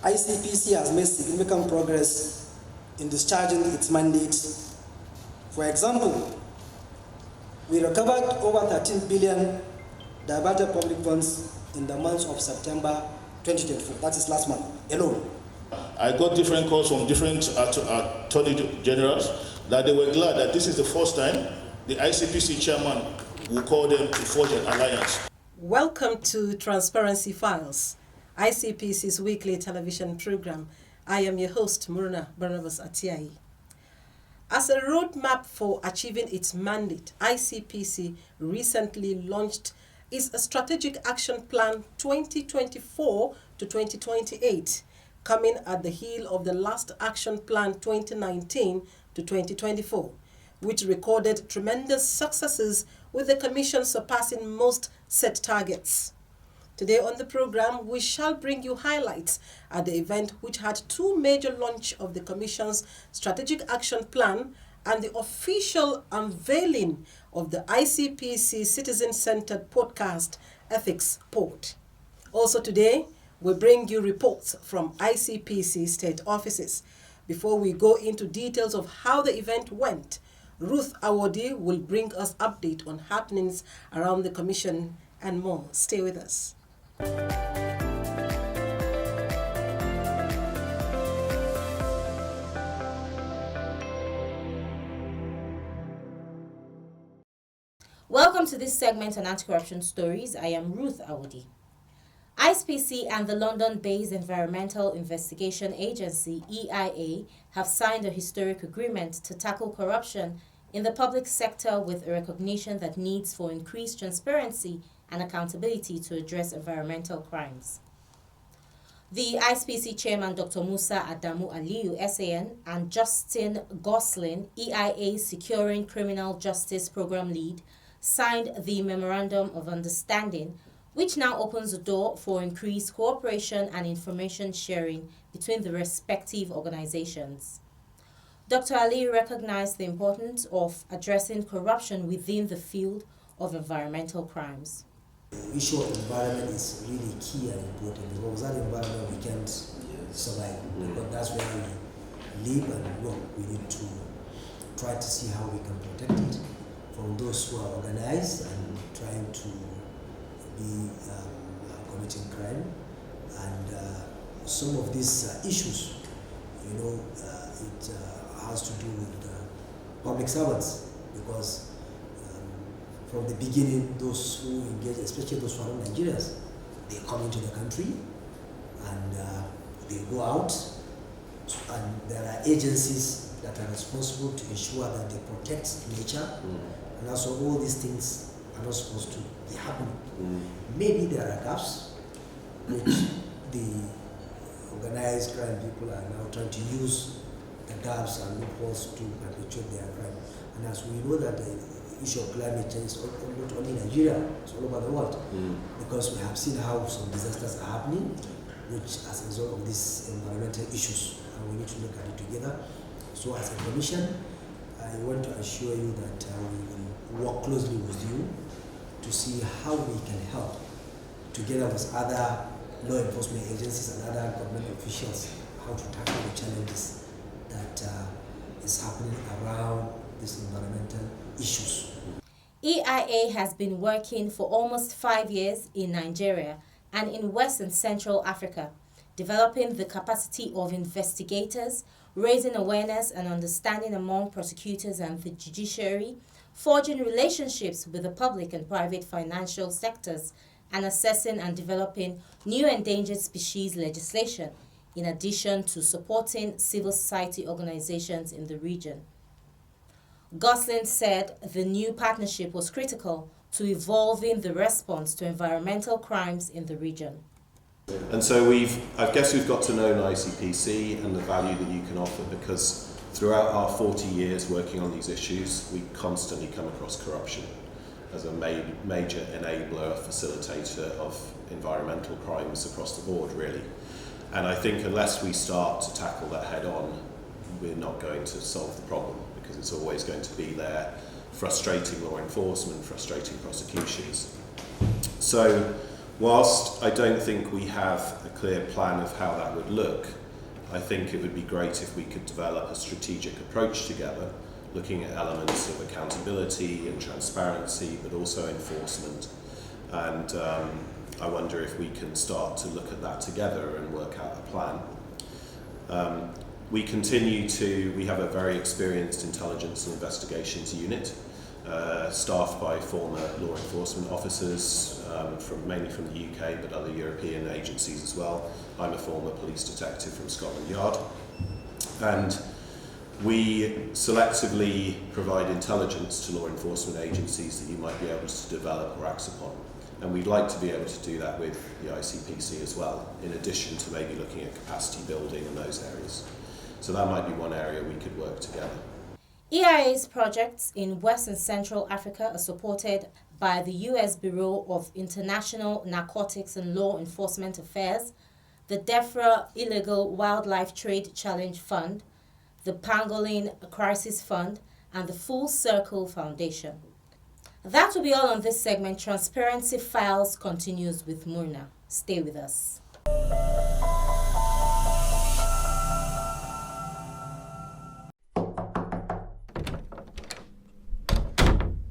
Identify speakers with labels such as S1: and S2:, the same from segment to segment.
S1: ICPC has made significant progress in discharging its mandate. For example, we recovered over 13 billion diverted public funds in the month of September 2024. That is last month alone.
S2: I got different calls from different attorney generals that they were glad that this is the first time the ICPC chairman will call them to forge an alliance.
S3: Welcome to Transparency Files, ICPC's weekly television program. I am your host, Muruna Barnabas Atiai. As a roadmap for achieving its mandate, ICPC recently launched its Strategic Action Plan 2024 to 2028, coming at the heel of the last Action Plan 2019 to 2024, which recorded tremendous successes with the Commission surpassing most set targets. Today on the program, we shall bring you highlights at the event, which had two major launch of the Commission's Strategic Action Plan and the official unveiling of the ICPC Citizen-Centered Podcast Ethics Port. Also today, we bring you reports from ICPC state offices. Before we go into details of how the event went, Ruth Awodi will bring us update on happenings around the Commission and more. Stay with us.
S4: Welcome to this segment on anti-corruption stories. I am Ruth Awodi. ICPC and the London-based Environmental Investigation Agency, EIA, have signed a historic agreement to tackle corruption in the public sector with a recognition that needs for increased transparency and accountability to address environmental crimes. The ICPC chairman, Dr. Musa Adamu Aliyu, SAN, and Justin Gosling, EIA Securing Criminal Justice Program Lead, signed the Memorandum of Understanding, which now opens the door for increased cooperation and information sharing between the respective organizations. Dr. Ali recognized the importance of addressing corruption within the field of environmental crimes.
S5: The issue of environment is really key and important, because without environment we can't survive. Because that's where we live and work. We need to try to see how we can protect it from those who are organized and trying to be committing crime. And some of these issues, it has to do with public servants, because from the beginning, those who engage, especially those foreign Nigerians, they come into the country and they go out, and there are agencies that are responsible to ensure that they protect nature, and also all these things are not supposed to be happening. Maybe there are gaps which the organized crime people are now trying to use the gaps and loopholes to perpetuate their crime. And as we know that the issue of climate change is not only in Nigeria, it's all over the world, because we have seen how some disasters are happening, which as a result of these environmental issues, and we need to look at it together. So as a commission, I want to assure you that we will work closely with you to see how we can help, together with other law enforcement agencies and other government officials, how to tackle the challenges that is happening around these environmental issues.
S4: EIA has been working for almost 5 years in Nigeria and in West and Central Africa, developing the capacity of investigators, raising awareness and understanding among prosecutors and the judiciary, forging relationships with the public and private financial sectors, and assessing and developing new endangered species legislation, in addition to supporting civil society organizations in the region. Gosling said the new partnership was critical to evolving the response to environmental crimes in the region.
S6: And so I guess we've got to know ICPC and the value that you can offer, because throughout our 40 years working on these issues, we constantly come across corruption as a major enabler, facilitator of environmental crimes across the board, really. And I think unless we start to tackle that head on, we're not going to solve the problem, because it's always going to be there, frustrating law enforcement, frustrating prosecutions. So Whilst I don't think we have a clear plan of how that would look, I think it would be great if we could develop a strategic approach together, looking at elements of accountability and transparency, but also enforcement. And I wonder if we can start to look at that together and work out a plan. We have a very experienced intelligence and investigations unit, staffed by former law enforcement officers, mainly from the UK, but other European agencies as well. I'm a former police detective from Scotland Yard. And we selectively provide intelligence to law enforcement agencies that you might be able to develop or act upon. And we'd like to be able to do that with the ICPC as well, in addition to maybe looking at capacity building in those areas. So that might be one area we could work together.
S4: EIA's projects in West and Central Africa are supported by the U.S. Bureau of International Narcotics and Law Enforcement Affairs, the DEFRA Illegal Wildlife Trade Challenge Fund, the Pangolin Crisis Fund, and the Full Circle Foundation. That will be all on this segment. Transparency Files continues with Murna. Stay with us.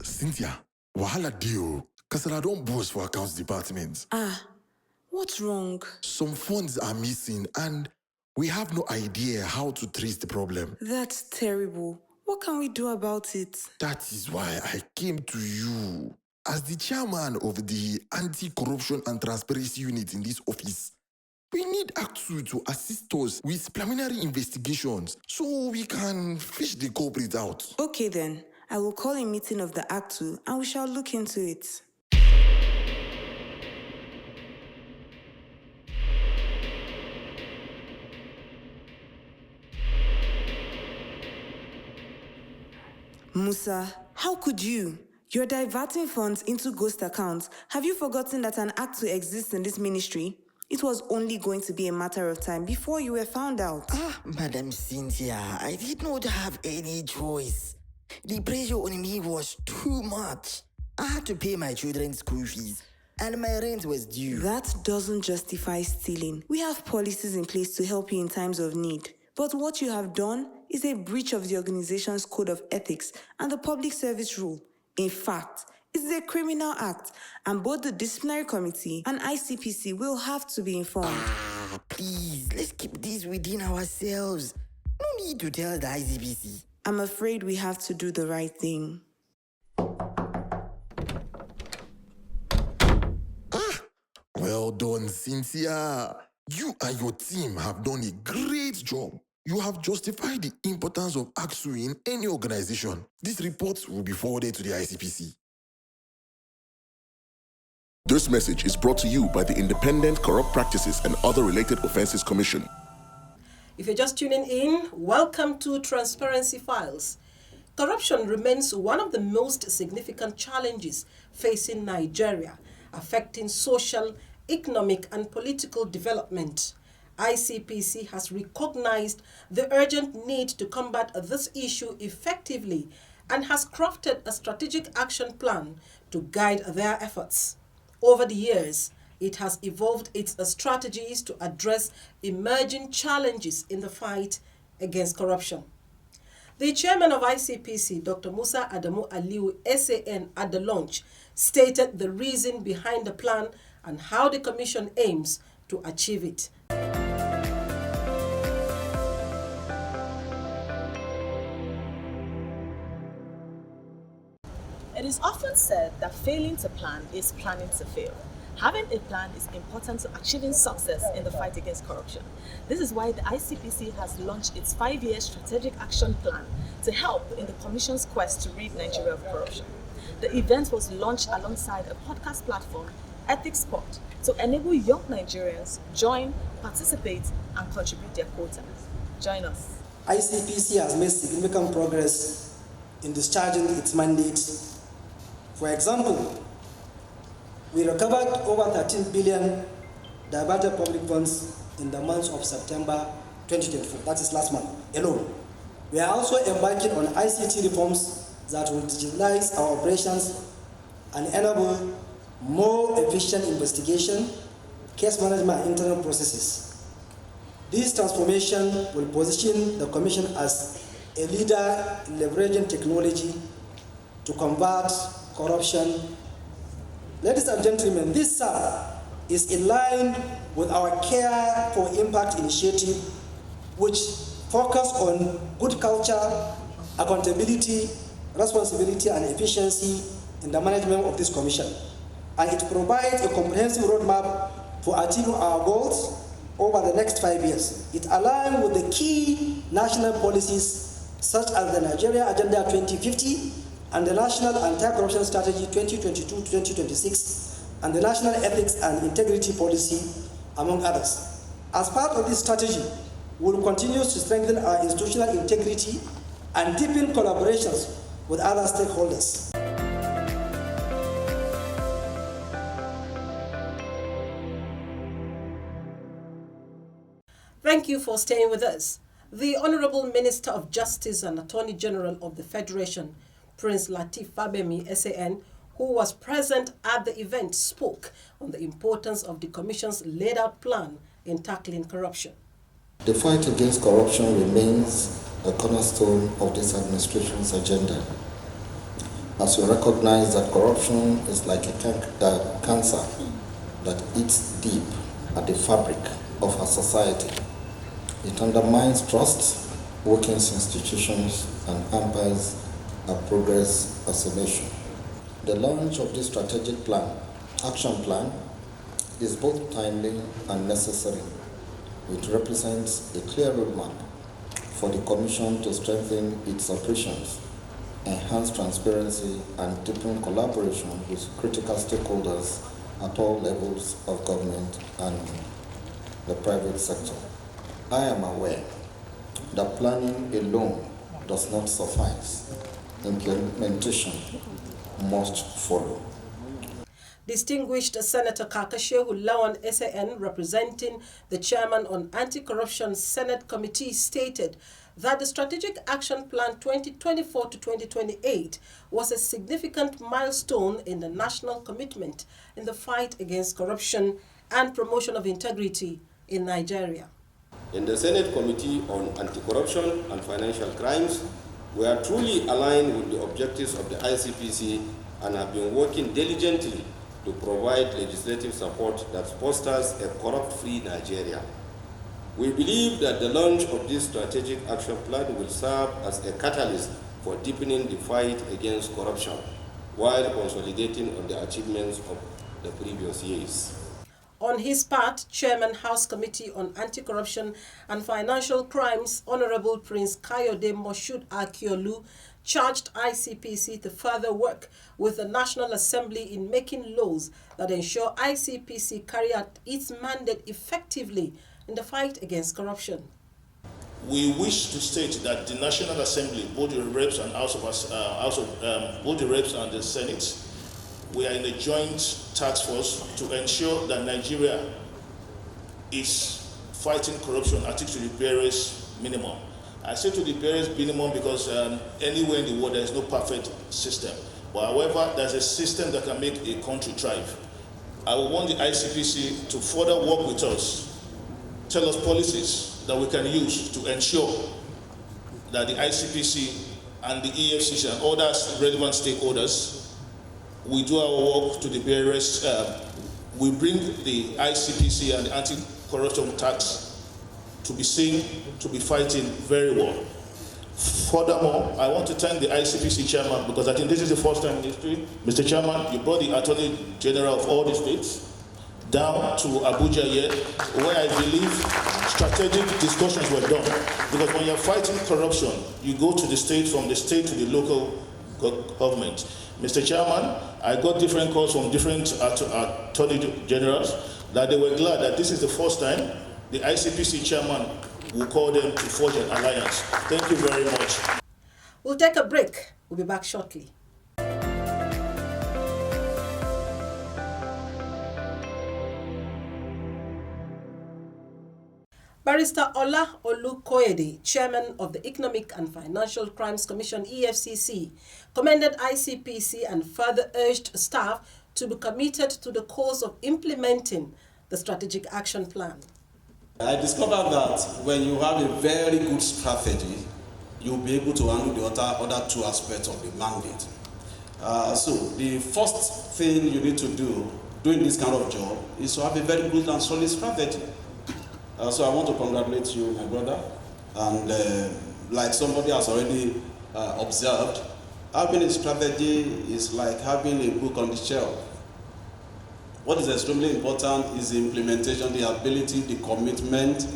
S7: Cynthia, wahala deal. Kasala don't boast for accounts department.
S8: What's wrong?
S7: Some funds are missing and we have no idea how to trace the problem.
S8: That's terrible. What can we do about it?
S7: That is why I came to you. As the chairman of the Anti-Corruption and Transparency Unit in this office, we need ACTU to assist us with preliminary investigations so we can fish the culprit out.
S8: Okay then. I will call a meeting of the ACTU and we shall look into it. Musa, how could you? You're diverting funds into ghost accounts. Have you forgotten that an ACTU exists in this ministry? It was only going to be a matter of time before you were found out.
S9: Madam Cynthia, I did not have any choice. The pressure on me was too much. I had to pay my children's school fees, and my rent was due.
S8: That doesn't justify stealing. We have policies in place to help you in times of need. But what you have done is a breach of the organization's code of ethics and the public service rule. In fact, it's a criminal act, and both the disciplinary committee and ICPC will have to be informed.
S9: Please, let's keep this within ourselves. No need to tell the ICPC.
S8: I'm afraid we have to do the right thing.
S7: Well done, Cynthia. You and your team have done a great job. You have justified the importance of ACTU in any organization. This report will be forwarded to the ICPC.
S10: This message is brought to you by the Independent Corrupt Practices and Other Related Offences Commission.
S3: If you're just tuning in, welcome to Transparency Files. Corruption remains one of the most significant challenges facing Nigeria, affecting social, economic, and political development. ICPC has recognized the urgent need to combat this issue effectively and has crafted a strategic action plan to guide their efforts. Over the years, it has evolved its strategies to address emerging challenges in the fight against corruption. The chairman of ICPC, Dr. Musa Adamu Aliu, SAN, at the launch, stated the reason behind the plan and how the commission aims to achieve it.
S11: It is often said that failing to plan is planning to fail. Having a plan is important to achieving success in the fight against corruption. This is why the ICPC has launched its 5-year strategic action plan to help in the Commission's quest to rid Nigeria of corruption. The event was launched alongside a podcast platform, Ethics Spot, to enable young Nigerians join, participate, and contribute their quota. Join us.
S1: ICPC has made significant progress in discharging its mandate. For example, we recovered over 13 billion diverted public funds in the month of September 2024. That is last month alone. We are also embarking on ICT reforms that will digitalize our operations and enable more efficient investigation, case management, and internal processes. This transformation will position the Commission as a leader in leveraging technology to combat corruption. Ladies and gentlemen, this is in line with our Care for Impact initiative, which focus on good culture, accountability, responsibility, and efficiency in the management of this commission. And it provides a comprehensive roadmap for achieving our goals over the next 5 years. It aligns with the key national policies such as the Nigeria Agenda 2050 and the National Anti-Corruption Strategy 2022-2026 and the National Ethics and Integrity Policy, among others. As part of this strategy, we will continue to strengthen our institutional integrity and deepen collaborations with other stakeholders.
S3: Thank you for staying with us. The Honorable Minister of Justice and Attorney General of the Federation, Prince Lateef Fagbemi, SAN, who was present at the event, spoke on the importance of the Commission's laid-out plan in tackling corruption.
S12: The fight against corruption remains a cornerstone of this administration's agenda, as we recognize that corruption is like a cancer that eats deep at the fabric of our society. It undermines trust, weakens institutions, and hampers our progress as a nation. The launch of this strategic action plan, is both timely and necessary. It represents a clear roadmap for the Commission to strengthen its operations, enhance transparency, and deepen collaboration with critical stakeholders at all levels of government and the private sector. I am aware that planning alone does not suffice. Implementation must follow.
S3: Distinguished Senator Kakashehu Lawan SAN, representing the chairman on Anti-Corruption Senate Committee, stated that the Strategic Action Plan 2024 to 2028 was a significant milestone in the national commitment in the fight against corruption and promotion of integrity in Nigeria.
S13: In the Senate Committee on Anti-Corruption and Financial Crimes, we are truly aligned with the objectives of the ICPC and have been working diligently to provide legislative support that fosters a corrupt-free Nigeria. We believe that the launch of this strategic action plan will serve as a catalyst for deepening the fight against corruption while consolidating on the achievements of the previous years.
S3: On his part, Chairman House Committee on Anti-Corruption and Financial Crimes, Honorable Prince Kayode Moshood Akiolu, charged ICPC to further work with the National Assembly in making laws that ensure ICPC carry out its mandate effectively in the fight against corruption.
S2: We wish to state that the National Assembly, both the Reps and both the Reps and the Senate, we are in a joint task force to ensure that Nigeria is fighting corruption at least to the barest minimum. I say to the barest minimum because anywhere in the world there is no perfect system. But however, there's a system that can make a country thrive. I want the ICPC to further work with us, tell us policies that we can use to ensure that the ICPC and the EFCC and other relevant stakeholders, we do our work to the barest. We bring the ICPC and the anti-corruption tax to be seen to be fighting very well. Furthermore, I want to thank the ICPC chairman because I think this is the first time in history. Mr. Chairman, you brought the Attorney General of all the states down to Abuja here, where I believe strategic discussions were done. Because when you're fighting corruption, you go to the state, from the state to the local government. Mr. Chairman, I got different calls from different Attorney Generals that they were glad that this is the first time the ICPC chairman will call them to forge an alliance. Thank you very much.
S3: We'll take a break. We'll be back shortly. Barrister Ola Olukoyede, chairman of the Economic and Financial Crimes Commission (EFCC), commended ICPC and further urged staff to be committed to the cause of implementing the strategic action plan.
S14: I discovered that when you have a very good strategy, you'll be able to handle the other two aspects of the mandate. So the first thing you need to do doing this kind of job is to have a very good and solid strategy. So I want to congratulate you, my brother. And like somebody has already observed, having a strategy is like having a book on the shelf. What is extremely important is the implementation, the ability, the commitment,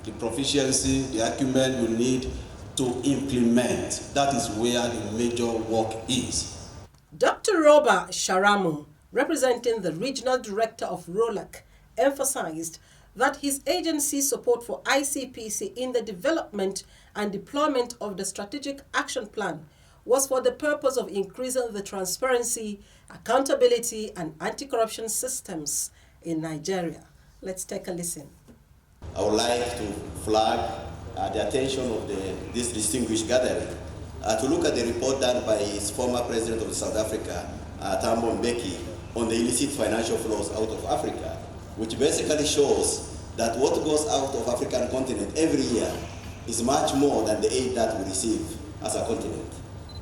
S14: the proficiency, the acumen you need to implement. That is where the major work is.
S3: Dr. Roba Sharamu, representing the Regional Director of ROLAC, emphasized that his agency's support for ICPC in the development and deployment of the Strategic Action Plan was for the purpose of increasing the transparency, accountability, and anti-corruption systems in Nigeria. Let's take a listen.
S15: I would like to flag the attention of this distinguished gathering to look at the report done by his former president of South Africa, Thabo Mbeki, on the illicit financial flows out of Africa, which basically shows that what goes out of African continent every year is much more than the aid that we receive as a continent.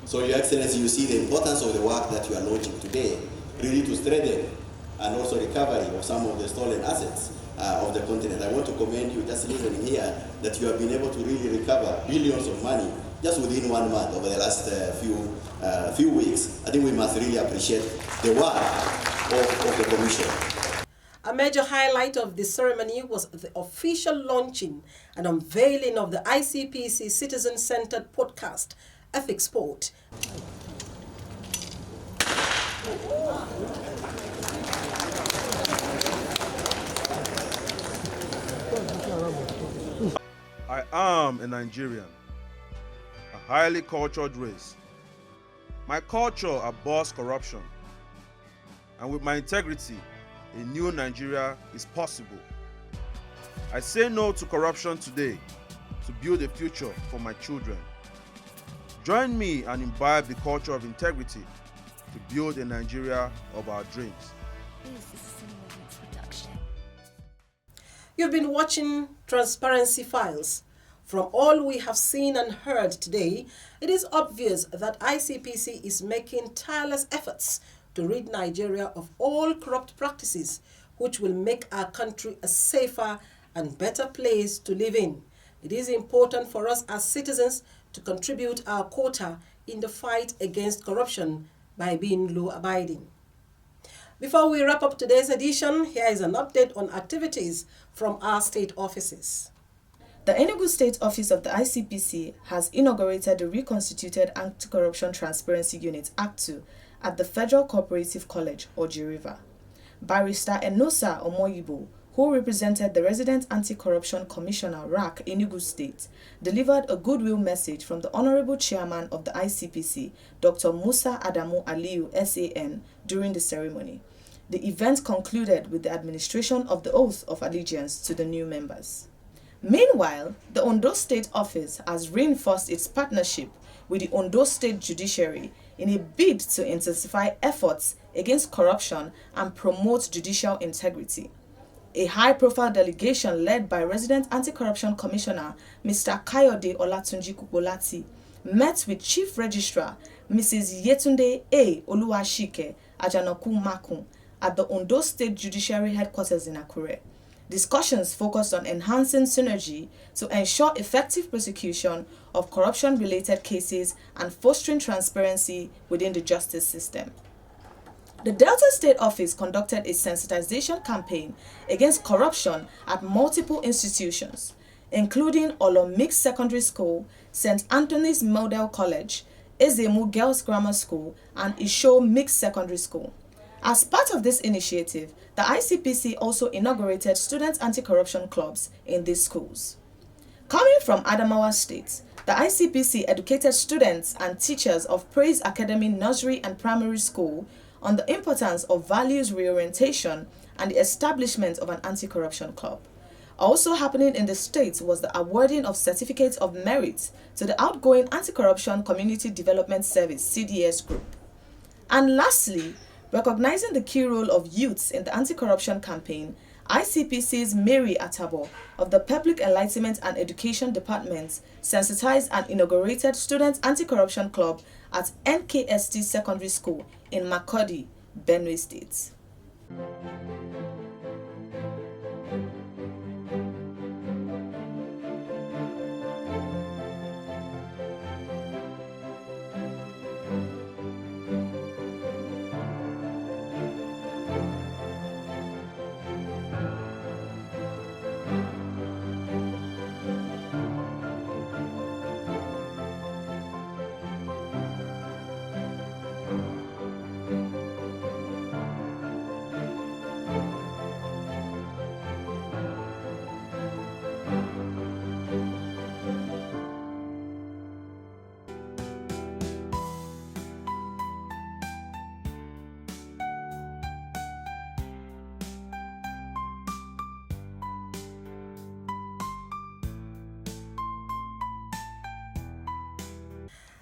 S15: So, Your Excellency, you see the importance of the work that you are launching today, really to strengthen and also recovery of some of the stolen assets of the continent. I want to commend you, just listening here, that you have been able to really recover billions of money just within 1 month over the last few weeks. I think we must really appreciate the work of the Commission.
S3: A major highlight of the ceremony was the official launching and unveiling of the ICPC citizen-centered podcast, Ethics Sport.
S16: I am a Nigerian, a highly cultured race. My culture abhors corruption, and with my integrity, a new Nigeria is possible. I say no to corruption today to build a future for my children. Join me and imbibe the culture of integrity to build a Nigeria of our dreams.
S3: You've been watching Transparency Files. From all we have seen and heard today, it is obvious that ICPC is making tireless efforts to rid Nigeria of all corrupt practices, which will make our country a safer and better place to live in. It is important for us as citizens to contribute our quota in the fight against corruption by being law-abiding. Before we wrap up today's edition, here is an update on activities from our state offices.
S11: The Enugu State Office of the ICPC has inaugurated the reconstituted Anti-Corruption Transparency Unit Act 2 at the Federal Cooperative College, Oji River. Barrister Enosa Omoyibo, who represented the Resident Anti-Corruption Commissioner RAC Enugu State, delivered a goodwill message from the Honorable Chairman of the ICPC, Dr. Musa Adamu Aliyu SAN, during the ceremony. The event concluded with the administration of the oath of allegiance to the new members. Meanwhile, the Ondo State Office has reinforced its partnership with the Ondo State Judiciary in a bid to intensify efforts against corruption and promote judicial integrity. A high-profile delegation led by Resident Anti-Corruption Commissioner Mr. Kayode Olatunji Kukolati met with Chief Registrar Mrs. Yetunde A. Oluwashike Ajanoku Makun at the Ondo State Judiciary Headquarters in Akure. Discussions focused on enhancing synergy to ensure effective prosecution of corruption-related cases and fostering transparency within the justice system. The Delta State Office conducted a sensitization campaign against corruption at multiple institutions, including Olom Mixed Secondary School, St. Anthony's Model College, Ezemu Girls Grammar School, and Isho Mixed Secondary School. As part of this initiative, the ICPC also inaugurated student anti-corruption clubs in these schools. Coming from Adamawa State, the ICPC educated students and teachers of Praise Academy Nursery and Primary School on the importance of values reorientation and the establishment of an anti-corruption club. Also happening in the state was the awarding of certificates of merit to the outgoing Anti-Corruption Community Development Service (CDS) group. And lastly, Recognizing the key role of youths in the anti-corruption campaign, ICPC's Mary Atabo of the Public Enlightenment and Education Department sensitized and inaugurated Student Anti-Corruption Club at NKST Secondary School in Makurdi, Benue State.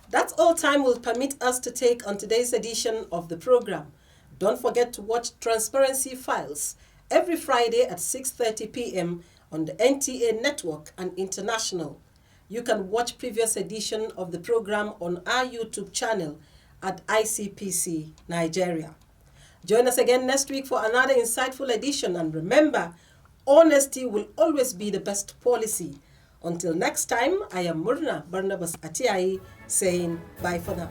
S3: That's all time will permit us to take on today's edition of the program. Don't forget to watch Transparency Files every Friday at 6:30 p.m. on the NTA Network and International. You can watch previous edition of the program on our YouTube channel at ICPC Nigeria. Join us again next week for another insightful edition, and remember, honesty will always be the best policy. Until next time, I am Murna Barnabas Atiai saying bye for now.